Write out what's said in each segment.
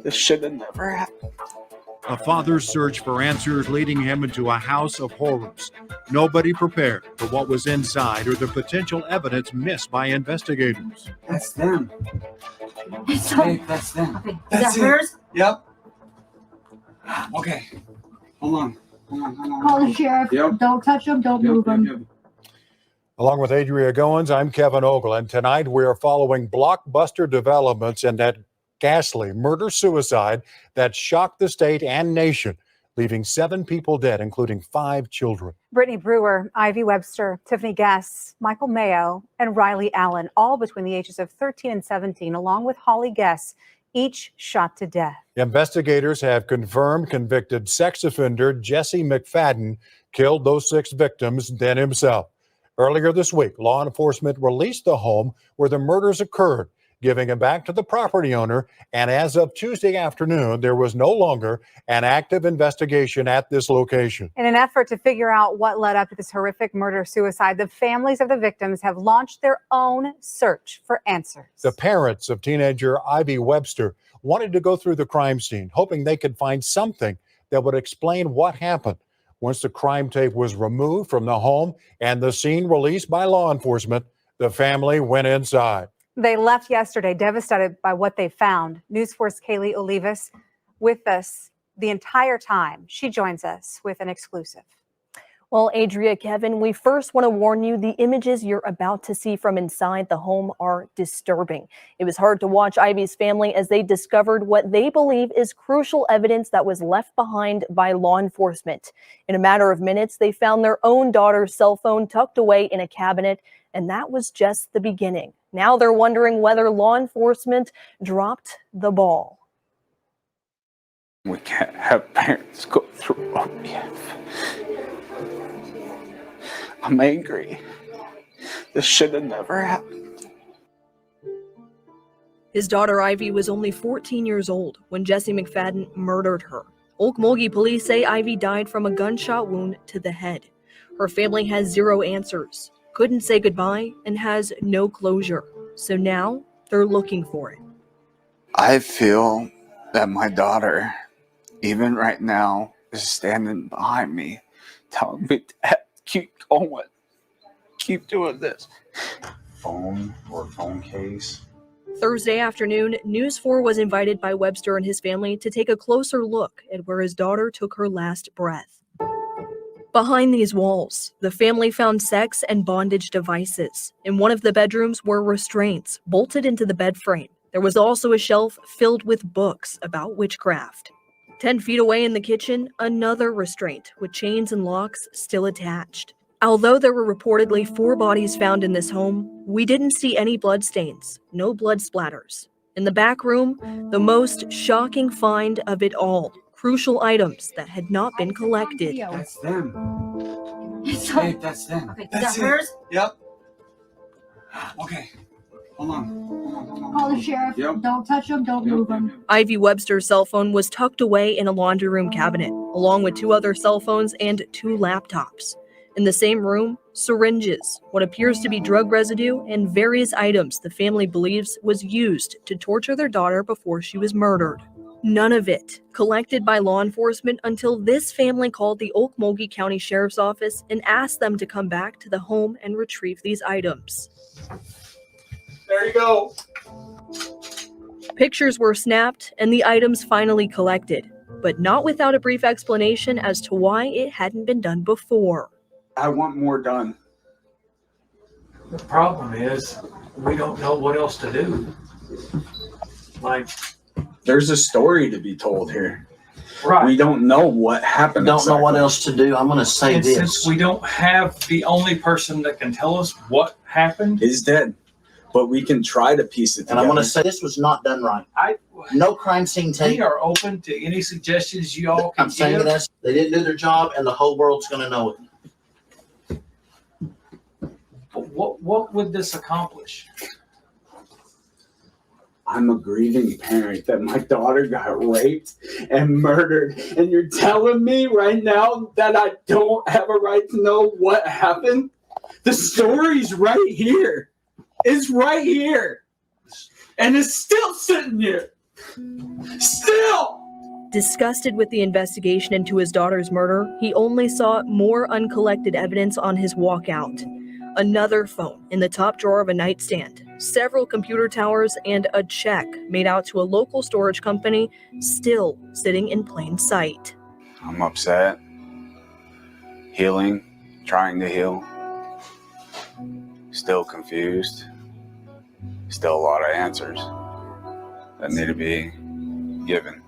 This should have never happened. A father's search for answers leading him into a house of horrors. Nobody prepared for what was inside or the potential evidence missed by investigators. That's them. Hey, that's them. Okay. That's Is that hers? Yep. Okay. Hold on. Call the sheriff. Yep. Don't touch them. Don't move them. Along with Adria Goins, I'm Kevin Ogle, and tonight we are following blockbuster developments in that ghastly murder-suicide that shocked the state and nation, leaving 7 people dead, including 5 children. Brittany Brewer, Ivy Webster, Tiffany Guess, Michael Mayo, and Riley Allen, all between the ages of 13 and 17, along with Holly Guess, each shot to death. Investigators have confirmed convicted sex offender Jesse McFadden killed those 6 victims, then himself. Earlier this week, law enforcement released the home where the murders occurred, giving him back to the property owner, and as of Tuesday afternoon, there was no longer an active investigation at this location. In an effort to figure out what led up to this horrific murder-suicide, the families of the victims have launched their own search for answers. The parents of teenager Ivy Webster wanted to go through the crime scene, hoping they could find something that would explain what happened. Once the crime tape was removed from the home and the scene released by law enforcement, the family went inside. They left yesterday devastated by what they found. News 4's Kaylee Olivas with us the entire time. She joins us with an exclusive. Well, Adria, Kevin, we first want to warn you the images you're about to see from inside the home are disturbing. It was hard to watch Ivy's family as they discovered what they believe is crucial evidence that was left behind by law enforcement. In a matter of minutes, they found their own daughter's cell phone tucked away in a cabinet, and that was just the beginning. Now they're wondering whether law enforcement dropped the ball. We can't have parents go through OSBI. I'm angry. This should have never happened. His daughter Ivy was only 14 years old when Jesse McFadden murdered her. Okmulgee police say Ivy died from a gunshot wound to the head. Her family has 0 answers, couldn't say goodbye, and has no closure. So now they're looking for it. I feel that my daughter, even right now, is standing behind me, telling me, Dad, keep going. Keep doing this. Phone or phone case. Thursday afternoon, News 4 was invited by Webster and his family to take a closer look at where his daughter took her last breath. Behind these walls, the family found sex and bondage devices. In one of the bedrooms were restraints bolted into the bed frame. There was also a shelf filled with books about witchcraft. 10 feet away in the kitchen, another restraint with chains and locks still attached. Although there were reportedly 4 bodies found in this home, we didn't see any bloodstains, no blood splatters. In the back room, the most shocking find of it all. Crucial items that had not been collected. That's them. Hey, that's them. Okay. Is that hers? Yep. Okay. Hold on. Call the sheriff. Yep. Don't touch them. Don't move them. Ivy Webster's cell phone was tucked away in a laundry room cabinet, along with 2 other cell phones and 2 laptops. In the same room, syringes, what appears to be drug residue, and various items the family believes was used to torture their daughter before she was murdered. None of it collected by law enforcement until this family called the Okmulgee County Sheriff's Office and asked them to come back to the home and retrieve these items. There you go. Pictures were snapped and the items finally collected, but not without a brief explanation as to why it hadn't been done before. I want more done. The problem is we don't know what else to do. Like, There's a story to be told here. right. We don't know what happened. Don't know what else to do. I'm going to say And this. since we don't have the only person that can tell us what happened, Is dead, but we can try to piece it And together. I'm going to say this was not done right. No crime scene we tape. are open to any suggestions you all can I'm saying give. this. They didn't do their job, and the whole world's going to know it. But what would this accomplish? I'm a grieving parent that my daughter got raped and murdered, and you're telling me right now that I don't have a right to know what happened? The story's right here. It's right here. And it's still sitting here. Still! Disgusted with the investigation into his daughter's murder, he only saw more uncollected evidence on his walkout. Another phone in the top drawer of a nightstand, several computer towers, and a check made out to a local storage company still sitting in plain sight. I'm upset, healing, trying to heal, still confused, still a lot of answers that need to be given.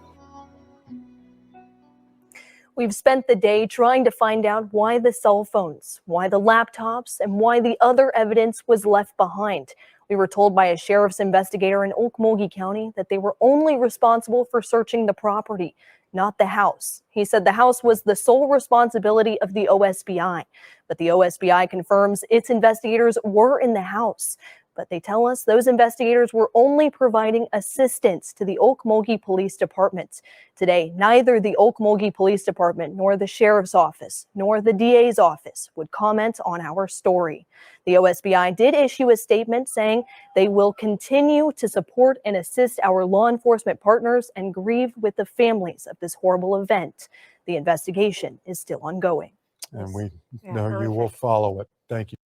We've spent the day trying to find out why the cell phones, why the laptops, and why the other evidence was left behind. We were told by a sheriff's investigator in Okmulgee County that they were only responsible for searching the property, not the house. He said the house was the sole responsibility of the OSBI, but the OSBI confirms its investigators were in the house. But they tell us those investigators were only providing assistance to the Okmulgee Police Department. Today, neither the Okmulgee Police Department nor the Sheriff's Office nor the DA's office would comment on our story. The OSBI did issue a statement saying they will continue to support and assist our law enforcement partners and grieve with the families of this horrible event. The investigation is still ongoing. And we Yeah, know you horrific. will follow it. Thank you.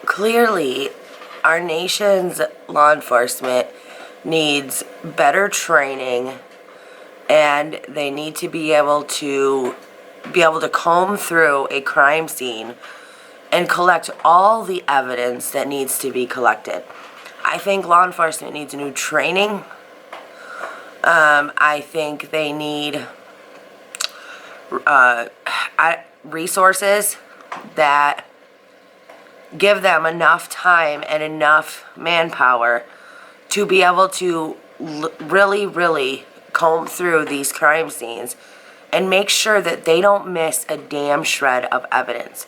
Clearly, our nation's law enforcement needs better training, and they need to be able to comb through a crime scene and collect all the evidence that needs to be collected. I think law enforcement needs new training. I think they need resources that give them enough time and enough manpower to be able to really comb through these crime scenes and make sure that they don't miss a damn shred of evidence.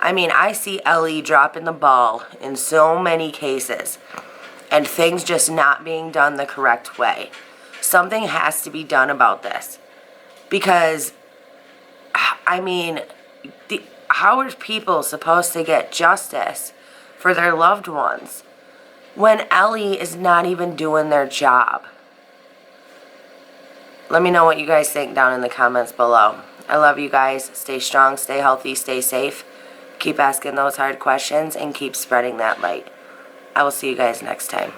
I mean, I see LE dropping the ball in so many cases and things just not being done the correct way. Something has to be done about this because, I mean, how are people supposed to get justice for their loved ones when LE is not even doing their job? Let me know what you guys think down in the comments below. I love you guys. Stay strong, stay healthy, stay safe. Keep asking those hard questions and keep spreading that light. I will see you guys next time.